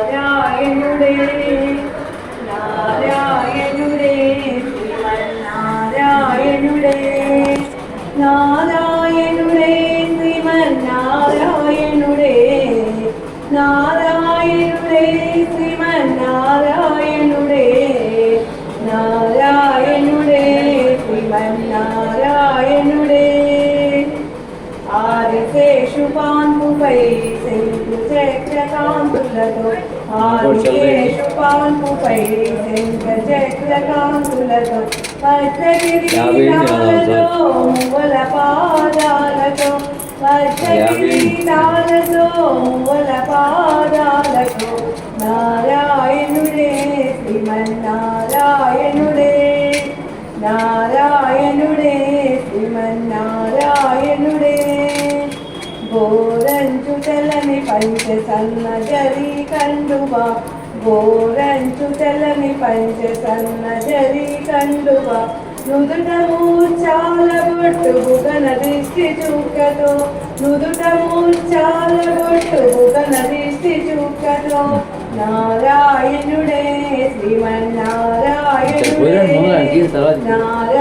നാരായണുടേ നാരായണുടേ ശ്രീമന്നാരായണുടേ നാരായണുടേ ശ്രീമന്നാരായണുടേ നാരായണുടേ ശ്രീമന്നാരായണുടേ നാരായണുടേ ശ്രീമന്നാരായണുടേ ఆదిశేషుపాన్పుపై శంకు చక్రకాంతులతో ఆదిశేషుపాన్పుపై శంఖ చక్రకాంతులతో పచ్చగిరీటాలతో మువ్వల పాదాలతో పచ్చగిరీటాలతో మువ్వల పాదాలతో నారాయణుడే శ్రీమన్నారాయణుడే నారాయణుడే శ్రీమన్నారాయణుడే గోరంచు తెల్లని పంచ సన్న జరి కండువా గోరంచు తెల్లని పంచ సన్న జరి కండువా నుదుట మూర్చాల బొట్టు బుగన దిష్టి చుక్కతో నుదుట మూర్చాల బొట్టు బుగన దిష్టి చుక్కతో నారాయణుడే శ్రీమన్నారాయణుడే నారాయణుడే